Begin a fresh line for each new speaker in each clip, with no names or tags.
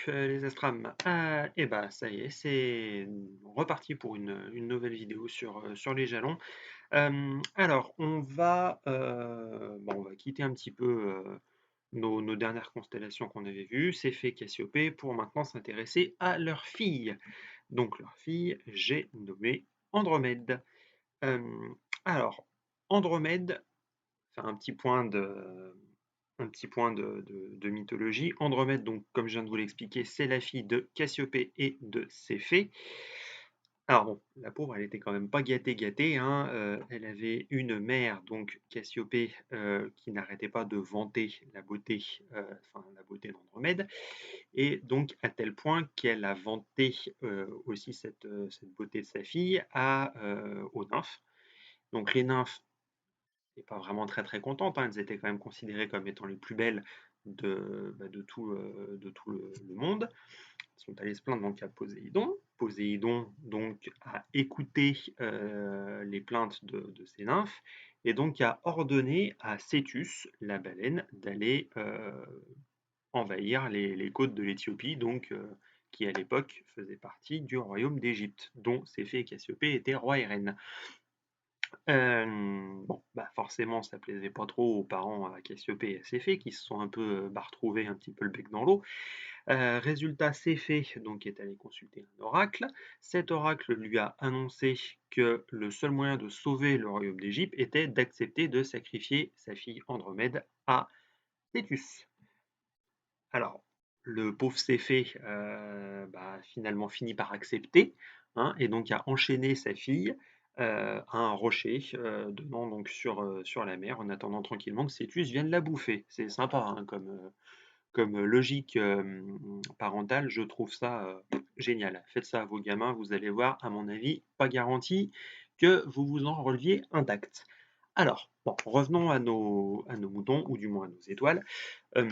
les Astrams. Et bah ça y est, c'est reparti pour une nouvelle vidéo sur les jalons. Alors, on va quitter un petit peu nos dernières constellations qu'on avait vues, Céphée, Cassiopée, pour maintenant s'intéresser à leur fille. Donc leur fille, j'ai nommé Andromède. Euh, alors, Andromède, faire un petit point de mythologie. Andromède, donc, comme je viens de vous l'expliquer, c'est la fille de Cassiopée et de Céphée. Alors bon, la pauvre, elle était quand même pas gâtée, gâtée, hein. Elle avait une mère, donc Cassiopée, qui n'arrêtait pas de vanter la beauté d'Andromède, et donc à tel point qu'elle a vanté aussi cette beauté de sa fille aux nymphes. Donc les nymphes n'étaient pas vraiment très très contentes, hein. Elles étaient quand même considérées comme étant les plus belles de tout le monde. Sont allés se plaindre donc à Poséidon. Poséidon donc a écouté les plaintes de ces nymphes et donc a ordonné à Cétus, la baleine, d'aller envahir les côtes de l'Éthiopie, donc qui à l'époque faisait partie du royaume d'Égypte, dont Céphée et Cassiopée étaient rois et reines. Bon, bah forcément, ça plaisait pas trop aux parents à Cassiopée et à Céphée, qui se sont un peu retrouvés un petit peu le bec dans l'eau. Résultat, Céphée donc est allé consulter un oracle. Cet oracle lui a annoncé que le seul moyen de sauver le royaume d'Égypte était d'accepter de sacrifier sa fille Andromède à Thétus. Alors, le pauvre Céphée finalement finit par accepter, hein, et donc a enchaîné sa fille à un rocher donnant donc sur la mer en attendant tranquillement que Cétus vienne la bouffer. C'est sympa, hein, comme logique parentale, je trouve ça génial. Faites ça à vos gamins, vous allez voir, à mon avis, pas garanti que vous vous en releviez intact. Alors, bon, revenons à nos moutons, ou du moins à nos étoiles. Euh,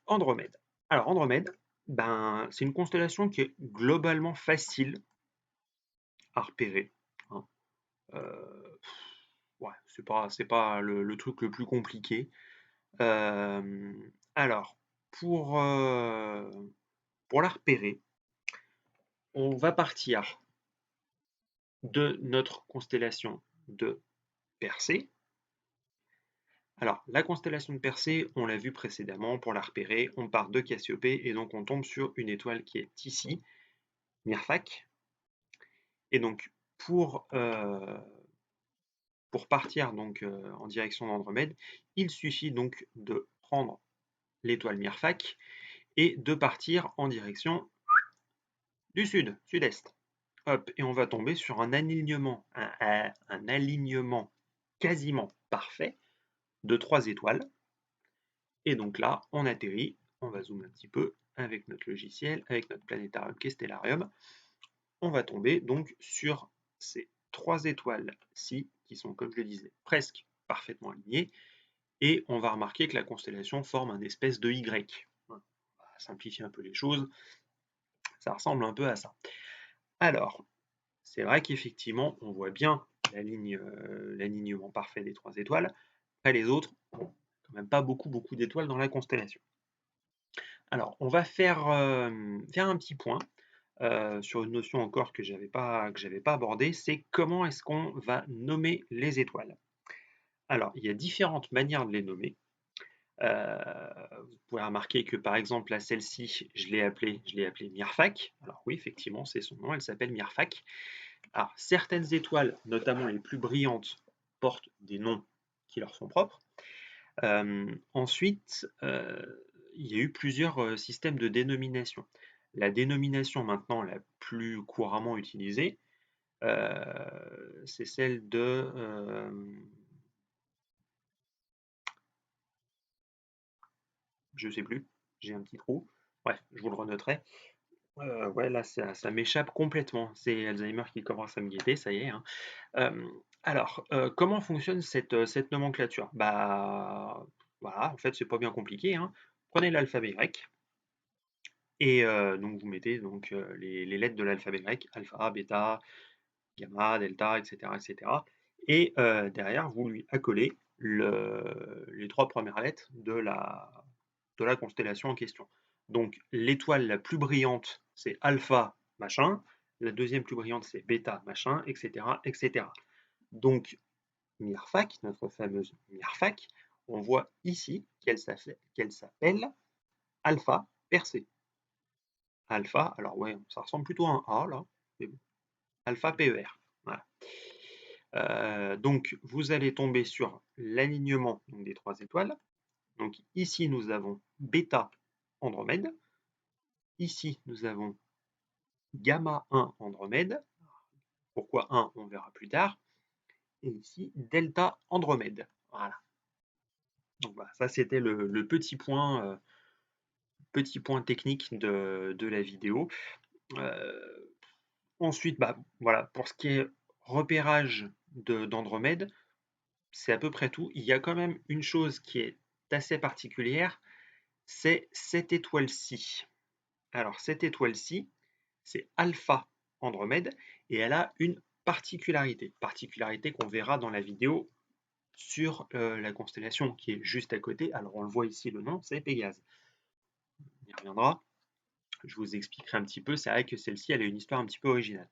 Andromède. Alors, Andromède, ben, c'est une constellation qui est globalement facile à repérer, hein. Euh, ouais, c'est pas le truc le plus compliqué. Euh, alors, pour, euh, pour la repérer, on va partir de notre constellation de Persée. Alors, la constellation de Persée, on l'a vu précédemment, pour la repérer, on part de Cassiopée et donc on tombe sur une étoile qui est ici, Myrphak. Et donc, pour partir donc, en direction d'Andromède, il suffit donc de prendre l'étoile Myrphak et de partir en direction du sud, sud-est. Hop, et on va tomber sur un alignement quasiment parfait de 3 étoiles. Et donc là, on atterrit, on va zoomer un petit peu avec notre logiciel, avec notre planétarium qui est Stellarium. On va tomber donc sur ces 3 étoiles-ci, qui sont, comme je le disais, presque parfaitement alignées. Et on va remarquer que la constellation forme un espèce de Y. On va simplifier un peu les choses, ça ressemble un peu à ça. Alors, c'est vrai qu'effectivement, on voit bien l'alignement parfait des 3 étoiles. Après les autres, bon, quand même pas beaucoup d'étoiles dans la constellation. Alors, on va faire un petit point sur une notion encore que j'avais pas abordée, c'est comment est-ce qu'on va nommer les étoiles. Alors, il y a différentes manières de les nommer. Vous pouvez remarquer que par exemple, là, celle-ci, je l'ai appelée Myrphak. Alors oui, effectivement, c'est son nom, elle s'appelle Myrphak. Alors, certaines étoiles, notamment les plus brillantes, portent des noms qui leur sont propres. Ensuite, il y a eu plusieurs systèmes de dénomination. La dénomination maintenant la plus couramment utilisée, c'est celle de... je sais plus, j'ai un petit trou. Bref, je vous le renoterai. Ouais, là, ça m'échappe complètement. C'est Alzheimer qui commence à me guetter, ça y est, hein. Alors, comment fonctionne cette nomenclature? Bah, voilà, en fait, c'est pas bien compliqué, hein. Prenez l'alphabet grec et donc vous mettez donc les lettres de l'alphabet grec, alpha, bêta, gamma, delta, etc., etc. Et derrière, vous lui accolez les 3 premières lettres de la constellation en question. Donc l'étoile la plus brillante, c'est alpha machin, la deuxième plus brillante, c'est bêta machin, etc., etc. Donc Mirfac, notre fameuse Mirfac, on voit ici qu'elle s'appelle alpha Persée. Alpha, alors ouais, ça ressemble plutôt à un A là, mais bon, alpha PER. Voilà. Donc vous allez tomber sur l'alignement des 3 étoiles. Donc ici nous avons bêta Andromède. Ici nous avons gamma 1 Andromède. Pourquoi 1, on verra plus tard. Et ici delta Andromède. Voilà. Donc voilà, ça c'était le petit point technique de la vidéo. Ensuite, bah, voilà, pour ce qui est repérage d'Andromède, c'est à peu près tout. Il y a quand même une chose qui est assez particulière, c'est cette étoile-ci. Alors, cette étoile-ci, c'est Alpha Andromède, et elle a une particularité qu'on verra dans la vidéo sur la constellation qui est juste à côté. Alors, on le voit ici, le nom, c'est Pégase. On y reviendra. Je vous expliquerai un petit peu. C'est vrai que celle-ci, elle a une histoire un petit peu originale.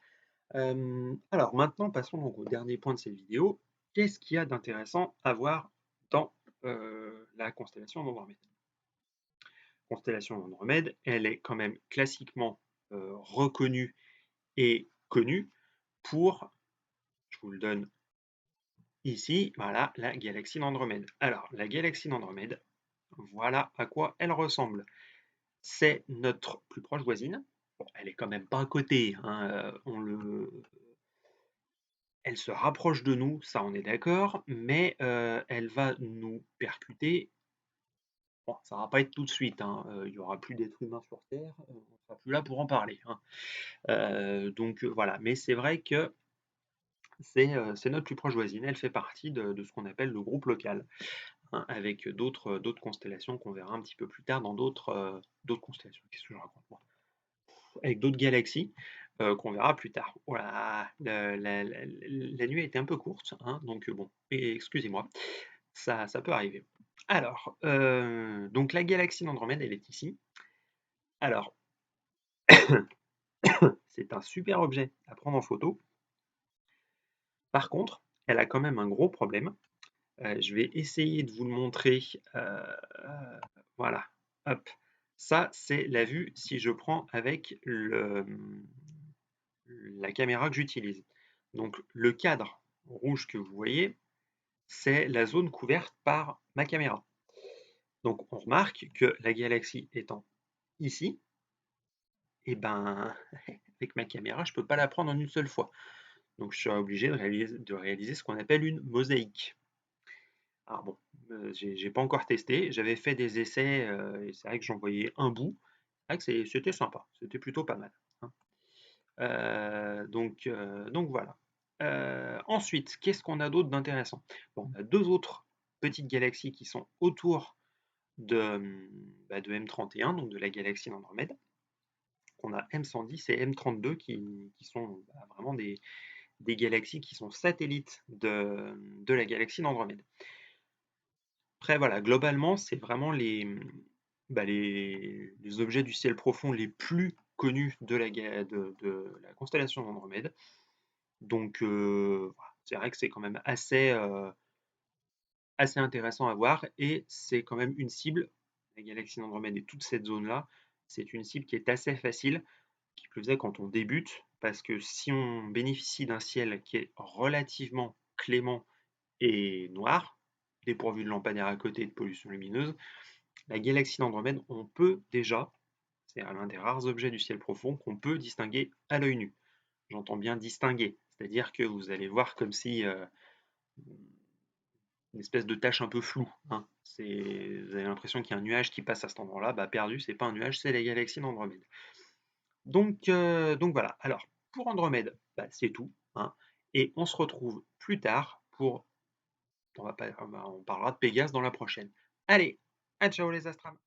Alors maintenant, passons donc au dernier point de cette vidéo. Qu'est-ce qu'il y a d'intéressant à voir dans la constellation d'Andromède? Constellation d'Andromède, elle est quand même classiquement reconnue et connue pour, je vous le donne ici, voilà, la galaxie d'Andromède. Alors, la galaxie d'Andromède, voilà à quoi elle ressemble. C'est notre plus proche voisine. Bon, elle est quand même pas à côté, hein, elle se rapproche de nous, ça on est d'accord, mais elle va nous percuter. Bon, ça va pas être tout de suite, hein, il y aura plus d'êtres humains sur Terre, on sera plus là pour en parler, hein. Donc voilà, mais c'est vrai que c'est notre plus proche voisine, elle fait partie de ce qu'on appelle le groupe local, hein, avec d'autres constellations qu'on verra un petit peu plus tard dans d'autres constellations. Qu'est-ce que je raconte moi? Avec d'autres galaxies qu'on verra plus tard. Voilà, la nuit a été un peu courte, hein, donc bon, excusez-moi, ça peut arriver. Alors, donc la galaxie d'Andromède, elle est ici. Alors, c'est un super objet à prendre en photo. Par contre, elle a quand même un gros problème. Je vais essayer de vous le montrer. Voilà, hop. Ça, c'est la vue si je prends avec la caméra que j'utilise. Donc le cadre rouge que vous voyez, c'est la zone couverte par ma caméra. Donc on remarque que la galaxie étant ici, et ben avec ma caméra, je ne peux pas la prendre en une seule fois. Donc je serai obligé de réaliser ce qu'on appelle une mosaïque. Alors bon, j'ai pas encore testé, j'avais fait des essais, et c'est vrai que j'en voyais un bout. C'est vrai que c'était sympa, c'était plutôt pas mal, hein. Donc voilà. Ensuite, qu'est-ce qu'on a d'autre d'intéressant? Bon, on a deux autres petites galaxies qui sont autour de M31, donc de la galaxie d'Andromède. On a M110 et M32 qui sont vraiment des galaxies qui sont satellites de la galaxie d'Andromède. Après, voilà, globalement, c'est vraiment les objets du ciel profond les plus connus de la constellation d'Andromède. Donc, voilà, c'est vrai que c'est quand même assez intéressant à voir et c'est quand même une cible, la galaxie d'Andromède et toute cette zone-là, c'est une cible qui est assez facile, qui plus est quand on débute, parce que si on bénéficie d'un ciel qui est relativement clément et noir, dépourvu de lampadaires à côté et de pollution lumineuse, la galaxie d'Andromède, on peut déjà, c'est l'un des rares objets du ciel profond qu'on peut distinguer à l'œil nu. J'entends bien distinguer, c'est-à-dire que vous allez voir comme si une espèce de tache un peu floue, hein. Vous avez l'impression qu'il y a un nuage qui passe à cet endroit-là, bah perdu, c'est pas un nuage, c'est la galaxie d'Andromède. Donc voilà, alors pour Andromède, bah, c'est tout, hein. Et on se retrouve plus tard on parlera de Pégase dans la prochaine. Allez, à ciao les astrales.